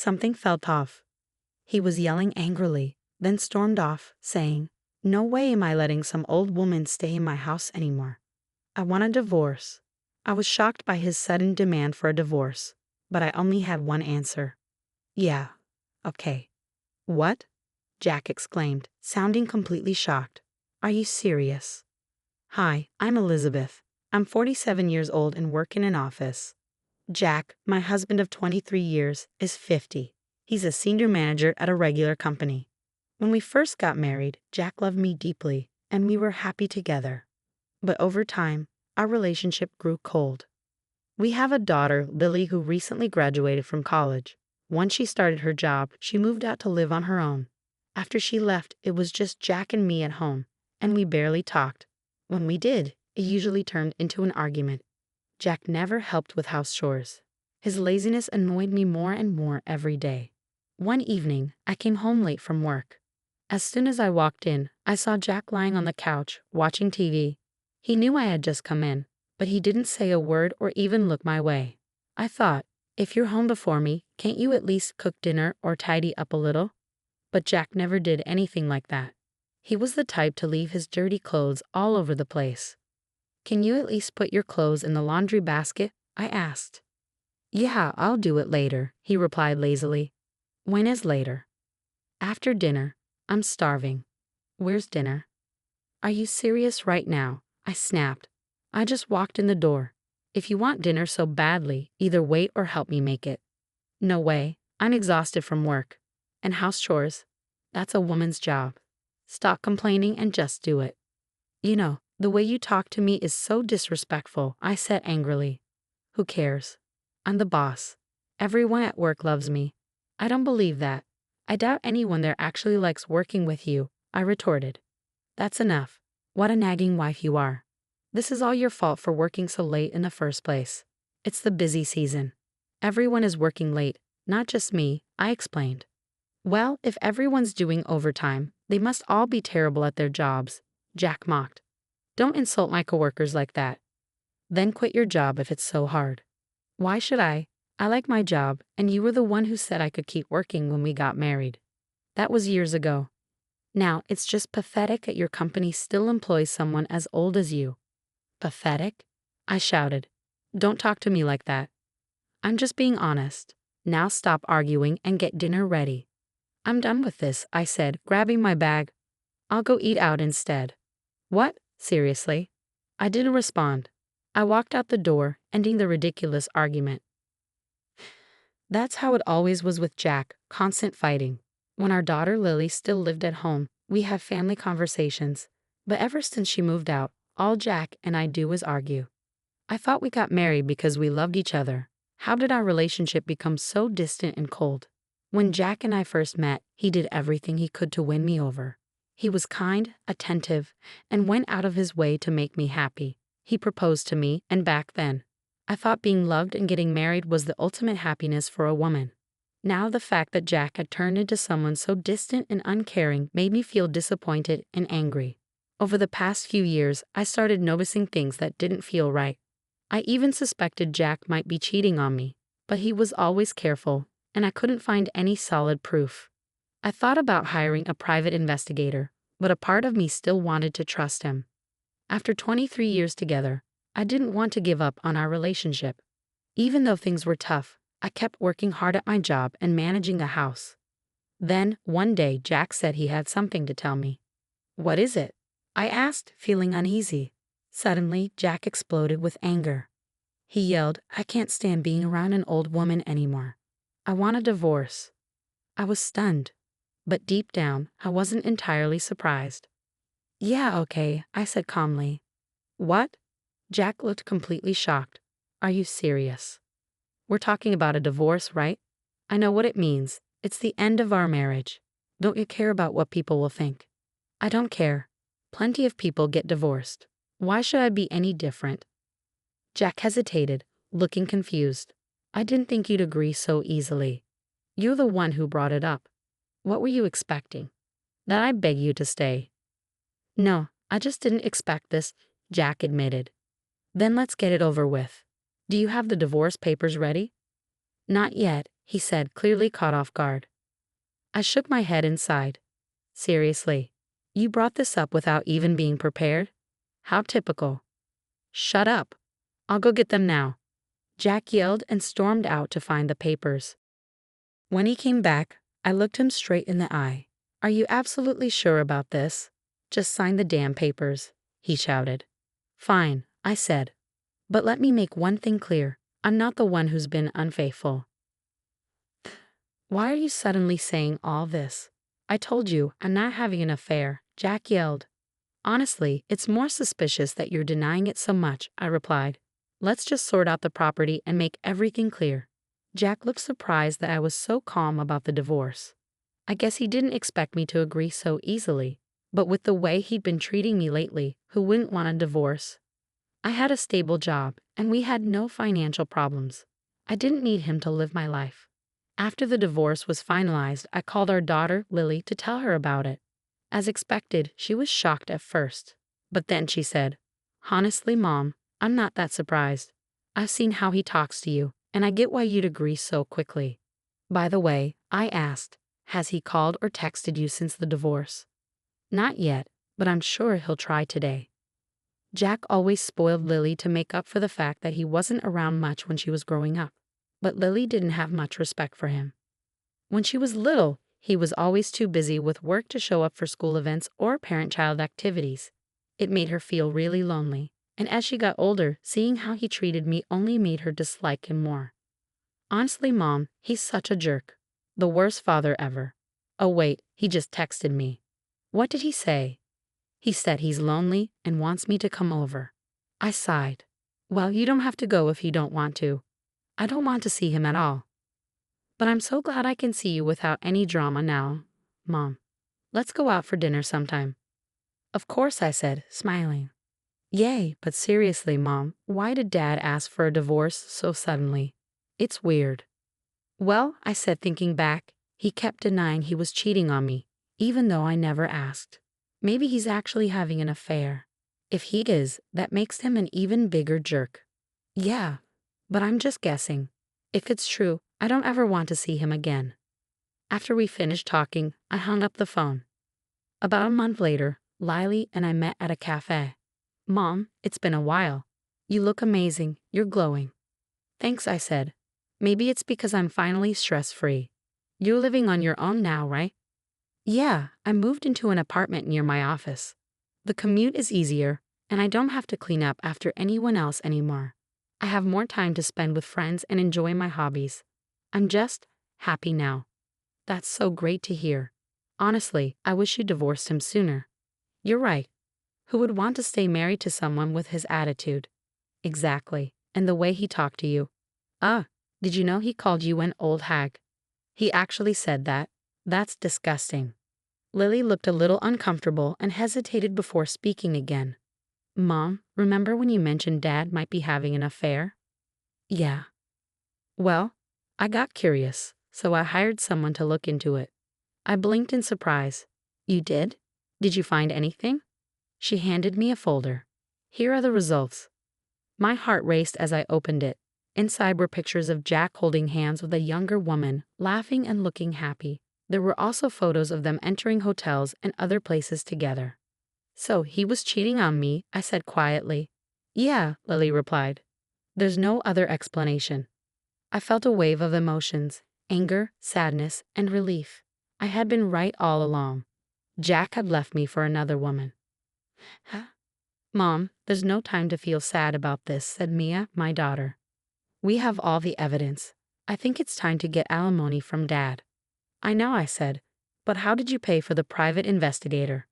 Something felt off. He was yelling angrily, then stormed off, saying, "No way am I letting some old woman stay in my house anymore. I want a divorce." I was shocked by his sudden demand for a divorce, but I only had one answer. "Yeah, okay." "What?" Jack exclaimed, sounding completely shocked. "Are you serious?" "Hi, I'm Elizabeth. I'm 47 years old and work in an office. Jack, my husband of 23 years, is 50. He's a senior manager at a regular company. When we first got married, Jack loved me deeply, and we were happy together. But over time, our relationship grew cold. We have a daughter, Lily, who recently graduated from college. Once she started her job, she moved out to live on her own. After she left, it was just Jack and me at home, and we barely talked. When we did, it usually turned into an argument. Jack never helped with house chores. His laziness annoyed me more and more every day. One evening, I came home late from work. As soon as I walked in, I saw Jack lying on the couch, watching TV. He knew I had just come in, but he didn't say a word or even look my way. I thought, if you're home before me, can't you at least cook dinner or tidy up a little? But Jack never did anything like that. He was the type to leave his dirty clothes all over the place. "Can you at least put your clothes in the laundry basket?" I asked. "Yeah, I'll do it later," he replied lazily. "When is later?" "After dinner. I'm starving." "Where's dinner?" "Are you serious right now?" I snapped. "I just walked in the door. If you want dinner so badly, either wait or help me make it." "No way. I'm exhausted from work. And house chores. That's a woman's job. Stop complaining and just do it." "You know, the way you talk to me is so disrespectful," I said angrily. "Who cares? I'm the boss. Everyone at work loves me." "I don't believe that. I doubt anyone there actually likes working with you," I retorted. "That's enough. What a nagging wife you are. This is all your fault for working so late in the first place. It's the busy season. Everyone is working late, not just me," I explained. "Well, if everyone's doing overtime, they must all be terrible at their jobs," Jack mocked. "Don't insult my coworkers like that. Then quit your job if it's so hard." "Why should I? I like my job, and you were the one who said I could keep working when we got married. That was years ago. Now, it's just pathetic that your company still employs someone as old as you." "Pathetic?" I shouted. "Don't talk to me like that. I'm just being honest. Now stop arguing and get dinner ready." "I'm done with this," I said, grabbing my bag. "I'll go eat out instead." "What? Seriously?" I didn't respond. I walked out the door, ending the ridiculous argument. That's how it always was with Jack, constant fighting. When our daughter Lily still lived at home, we had family conversations. But ever since she moved out, all Jack and I do is argue. I thought we got married because we loved each other. How did our relationship become so distant and cold? When Jack and I first met, he did everything he could to win me over. He was kind, attentive, and went out of his way to make me happy. He proposed to me, and back then, I thought being loved and getting married was the ultimate happiness for a woman. Now the fact that Jack had turned into someone so distant and uncaring made me feel disappointed and angry. Over the past few years, I started noticing things that didn't feel right. I even suspected Jack might be cheating on me, but he was always careful, and I couldn't find any solid proof. I thought about hiring a private investigator, but a part of me still wanted to trust him. After 23 years together, I didn't want to give up on our relationship. Even though things were tough, I kept working hard at my job and managing the house. Then, one day, Jack said he had something to tell me. "What is it?" I asked, feeling uneasy. Suddenly, Jack exploded with anger. He yelled, "I can't stand being around an old woman anymore. I want a divorce." I was stunned, but deep down, I wasn't entirely surprised. "Yeah, okay," I said calmly. "What?" Jack looked completely shocked. "Are you serious? We're talking about a divorce, right? I know what it means. It's the end of our marriage. Don't you care about what people will think?" "I don't care. Plenty of people get divorced. Why should I be any different?" Jack hesitated, looking confused. "I didn't think you'd agree so easily. You're the one who brought it up. What were you expecting? That I beg you to stay?" "No, I just didn't expect this," Jack admitted. "Then let's get it over with. Do you have the divorce papers ready?" "Not yet," he said, clearly caught off guard. I shook my head and sighed. Seriously? You brought this up without even being prepared? How typical. Shut up. I'll go get them now, Jack yelled and stormed out to find the papers. When he came back, I looked him straight in the eye. Are you absolutely sure about this? Just sign the damn papers, he shouted. Fine, I said. But let me make one thing clear. I'm not the one who's been unfaithful. Why are you suddenly saying all this? I told you I'm not having an affair, Jack yelled. Honestly, it's more suspicious that you're denying it so much, I replied. Let's just sort out the property and make everything clear. Jack looked surprised that I was so calm about the divorce. I guess he didn't expect me to agree so easily, but with the way he'd been treating me lately, who wouldn't want a divorce? I had a stable job, and we had no financial problems. I didn't need him to live my life. After the divorce was finalized, I called our daughter, Lily, to tell her about it. As expected, she was shocked at first. But then she said, Honestly, Mom, I'm not that surprised. I've seen how he talks to you, and I get why you'd agree so quickly. By the way, I asked, has he called or texted you since the divorce? Not yet, but I'm sure he'll try today. Jack always spoiled Lily to make up for the fact that he wasn't around much when she was growing up. But Lily didn't have much respect for him. When she was little, he was always too busy with work to show up for school events or parent-child activities. It made her feel really lonely, and as she got older, seeing how he treated me only made her dislike him more. Honestly, Mom, he's such a jerk. The worst father ever. Oh wait, he just texted me. What did he say? He said he's lonely and wants me to come over. I sighed. Well, you don't have to go if you don't want to. I don't want to see him at all. But I'm so glad I can see you without any drama now, Mom. Let's go out for dinner sometime. Of course, I said, smiling. Yay, but seriously, Mom, why did Dad ask for a divorce so suddenly? It's weird. Well, I said, thinking back, he kept denying he was cheating on me, even though I never asked. Maybe he's actually having an affair. If he is, that makes him an even bigger jerk. Yeah, but I'm just guessing. If it's true, I don't ever want to see him again. After we finished talking, I hung up the phone. About a month later, Lily and I met at a cafe. Mom, it's been a while. You look amazing. You're glowing. Thanks, I said. Maybe it's because I'm finally stress-free. You're living on your own now, right? Yeah, I moved into an apartment near my office. The commute is easier, and I don't have to clean up after anyone else anymore. I have more time to spend with friends and enjoy my hobbies. I'm just happy now. That's so great to hear. Honestly, I wish you divorced him sooner. You're right. Who would want to stay married to someone with his attitude? Exactly, and the way he talked to you. Did you know he called you an old hag? He actually said that. That's disgusting. Lily looked a little uncomfortable and hesitated before speaking again. Mom, remember when you mentioned Dad might be having an affair? Yeah. Well, I got curious, so I hired someone to look into it. I blinked in surprise. You did? Did you find anything? She handed me a folder. Here are the results. My heart raced as I opened it. Inside were pictures of Jack holding hands with a younger woman, laughing and looking happy. There were also photos of them entering hotels and other places together. So he was cheating on me, I said quietly. Yeah, Lily replied. There's no other explanation. I felt a wave of emotions, anger, sadness, and relief. I had been right all along. Jack had left me for another woman. Huh? Mom, there's no time to feel sad about this, said Mia, my daughter. We have all the evidence. I think it's time to get alimony from Dad. I know, I said, but how did you pay for the private investigator?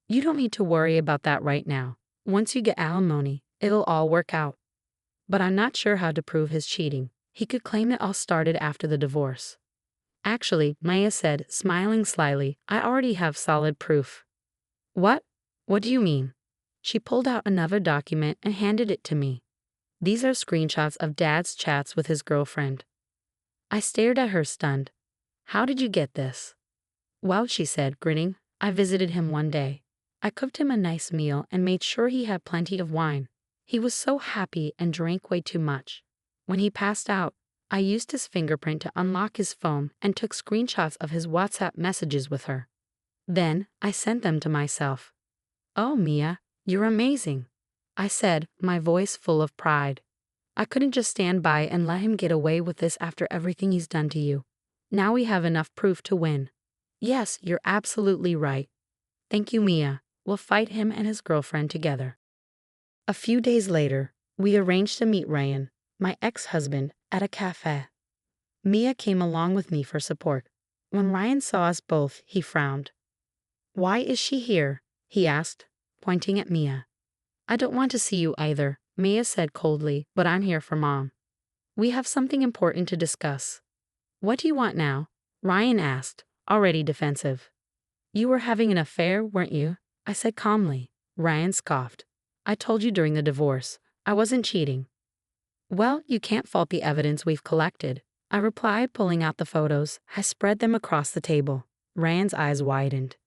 You don't need to worry about that right now. Once you get alimony, it'll all work out. But I'm not sure how to prove his cheating. He could claim it all started after the divorce. Actually, Maya said, smiling slyly, I already have solid proof. What? What do you mean? She pulled out another document and handed it to me. These are screenshots of Dad's chats with his girlfriend. I stared at her stunned. How did you get this? Well, she said, grinning, I visited him one day. I cooked him a nice meal and made sure he had plenty of wine. He was so happy and drank way too much. When he passed out, I used his fingerprint to unlock his phone and took screenshots of his WhatsApp messages with her. Then, I sent them to myself. "Oh, Mia, you're amazing," I said, my voice full of pride. "I couldn't just stand by and let him get away with this after everything he's done to you. Now we have enough proof to win." "Yes, you're absolutely right. Thank you, Mia. We'll fight him and his girlfriend together." A few days later, we arranged to meet Ryan, my ex-husband, at a cafe. Mia came along with me for support. When Ryan saw us both, he frowned. "Why is she here?" he asked, pointing at Mia. "I don't want to see you either," Mia said coldly, "but I'm here for Mom. We have something important to discuss." "What do you want now?" Ryan asked, already defensive. "You were having an affair, weren't you?" I said calmly. Ryan scoffed. "I told you during the divorce. I wasn't cheating." "Well, you can't fault the evidence we've collected," I replied, pulling out the photos. I spread them across the table. Ryan's eyes widened.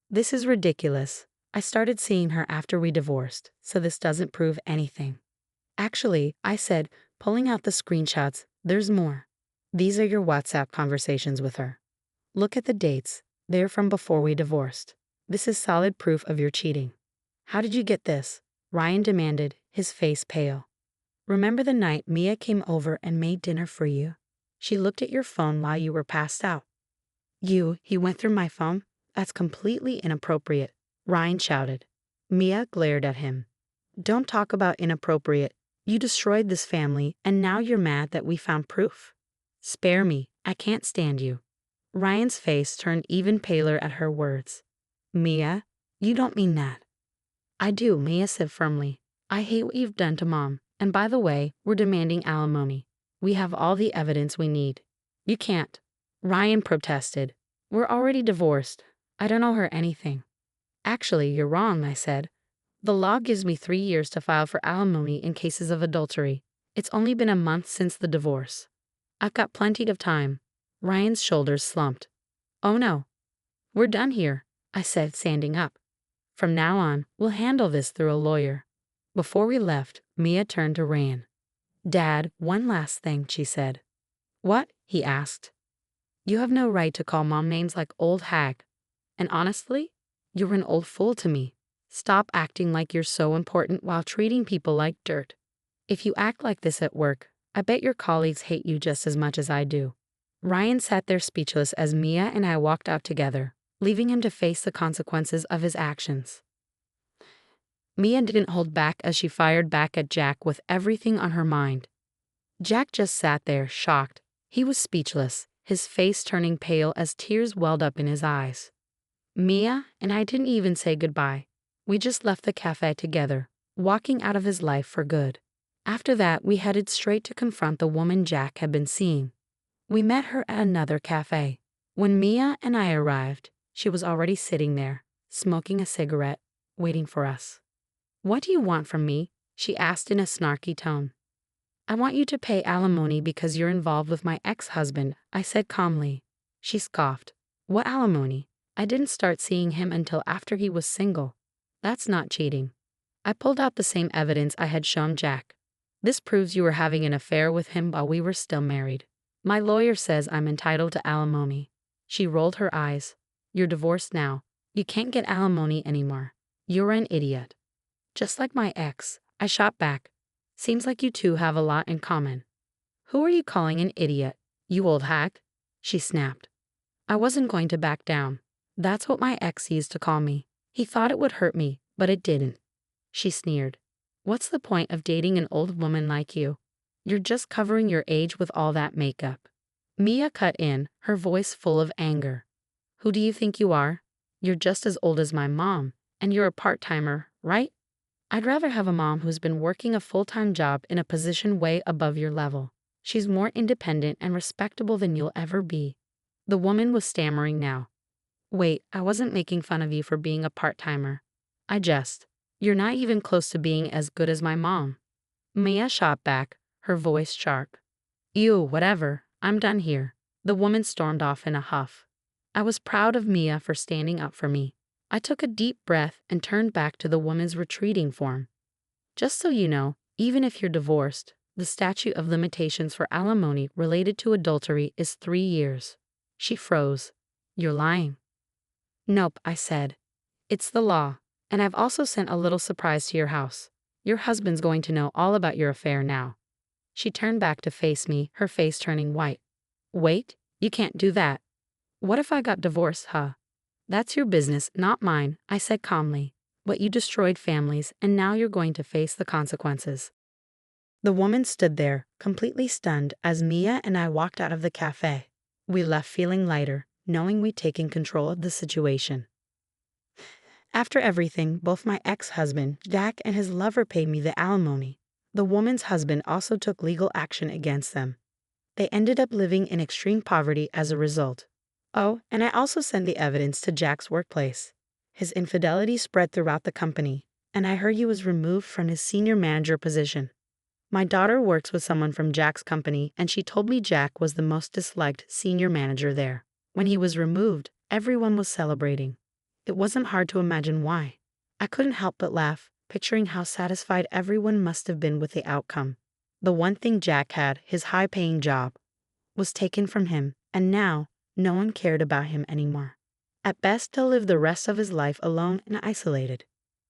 "This is ridiculous. I started seeing her after we divorced, so this doesn't prove anything." "Actually," I said, pulling out the screenshots, "there's more. These are your WhatsApp conversations with her. Look at the dates. They're from before we divorced. This is solid proof of your cheating." "How did you get this?" Ryan demanded, his face pale. "Remember the night Mia came over and made dinner for you? She looked at your phone while you were passed out." He went through my phone? That's completely inappropriate," Ryan shouted. Mia glared at him. "Don't talk about inappropriate. You destroyed this family, and now you're mad that we found proof. Spare me, I can't stand you." Ryan's face turned even paler at her words. "Mia, you don't mean that." "I do," Mia said firmly. "I hate what you've done to Mom, and by the way, we're demanding alimony. We have all the evidence we need." "You can't," Ryan protested. "We're already divorced. I don't owe her anything." "Actually, you're wrong," I said. "The law gives me 3 years to file for alimony in cases of adultery. It's only been a month since the divorce. I've got plenty of time." Ryan's shoulders slumped. "Oh no. We're done here," I said, standing up. "From now on, we'll handle this through a lawyer." Before we left, Mia turned to Ryan. "Dad, one last thing," she said. "What?" he asked. "You have no right to call Mom names like old hag. And honestly, you're an old fool to me. Stop acting like you're so important while treating people like dirt. If you act like this at work, I bet your colleagues hate you just as much as I do." Ryan sat there speechless as Mia and I walked out together, leaving him to face the consequences of his actions. Mia didn't hold back as she fired back at Jack with everything on her mind. Jack just sat there, shocked. He was speechless, his face turning pale as tears welled up in his eyes. Mia and I didn't even say goodbye. We just left the cafe together, walking out of his life for good. After that, we headed straight to confront the woman Jack had been seeing. We met her at another cafe. When Mia and I arrived, she was already sitting there, smoking a cigarette, waiting for us. "What do you want from me?" she asked in a snarky tone. "I want you to pay alimony because you're involved with my ex-husband," I said calmly. She scoffed. "What alimony? I didn't start seeing him until after he was single. That's not cheating." I pulled out the same evidence I had shown Jack. "This proves you were having an affair with him while we were still married. My lawyer says I'm entitled to alimony." She rolled her eyes. "You're divorced now. You can't get alimony anymore. You're an idiot." "Just like my ex," I shot back. "Seems like you two have a lot in common." "Who are you calling an idiot? You old hag?" she snapped. I wasn't going to back down. "That's what my ex used to call me. He thought it would hurt me, but it didn't." She sneered. "What's the point of dating an old woman like you? You're just covering your age with all that makeup." Mia cut in, her voice full of anger. "Who do you think you are? You're just as old as my mom, and you're a part-timer, right? I'd rather have a mom who's been working a full-time job in a position way above your level. She's more independent and respectable than you'll ever be." The woman was stammering now. "Wait, I wasn't making fun of you for being a part-timer. You're not even close to being as good as my mom." Mia shot back, her voice sharp. "Ew, whatever, I'm done here." The woman stormed off in a huff. I was proud of Mia for standing up for me. I took a deep breath and turned back to the woman's retreating form. "Just so you know, even if you're divorced, The statute of limitations for alimony related to adultery is 3 years. She froze. You're lying. Nope, I said. It's the law, and I've also sent a little surprise to your house. Your husband's going to know all about your affair now. She turned back to face me, her face turning white. Wait, you can't do that. What if I got divorced, huh? That's your business, not mine, I said calmly. But you destroyed families, and now you're going to face the consequences. The woman stood there, completely stunned, as Mia and I walked out of the cafe. We left feeling lighter, knowing we'd taken control of the situation. After everything, both my ex-husband, Jack, and his lover paid me the alimony. The woman's husband also took legal action against them. They ended up living in extreme poverty as a result. Oh, and I also sent the evidence to Jack's workplace. His infidelity spread throughout the company, and I heard he was removed from his senior manager position. My daughter works with someone from Jack's company, and she told me Jack was the most disliked senior manager there. When he was removed, everyone was celebrating. It wasn't hard to imagine why. I couldn't help but laugh, picturing how satisfied everyone must have been with the outcome. The one thing Jack had, his high-paying job, was taken from him, and now no one cared about him anymore. At best, he'll live the rest of his life alone and isolated.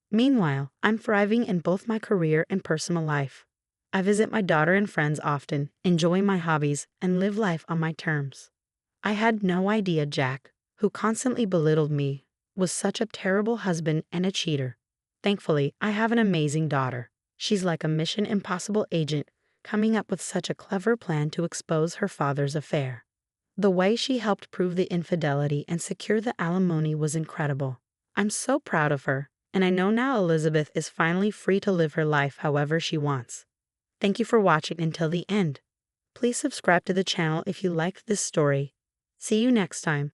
Meanwhile, I'm thriving in both my career and personal life. I visit my daughter and friends often, enjoy my hobbies, and live life on my terms. I had no idea Jack, who constantly belittled me, was such a terrible husband and a cheater. Thankfully, I have an amazing daughter. She's like a Mission Impossible agent, coming up with such a clever plan to expose her father's affair. The way she helped prove the infidelity and secure the alimony was incredible. I'm so proud of her, and I know now Elizabeth is finally free to live her life however she wants. Thank you for watching until the end. Please subscribe to the channel if you liked this story. See you next time.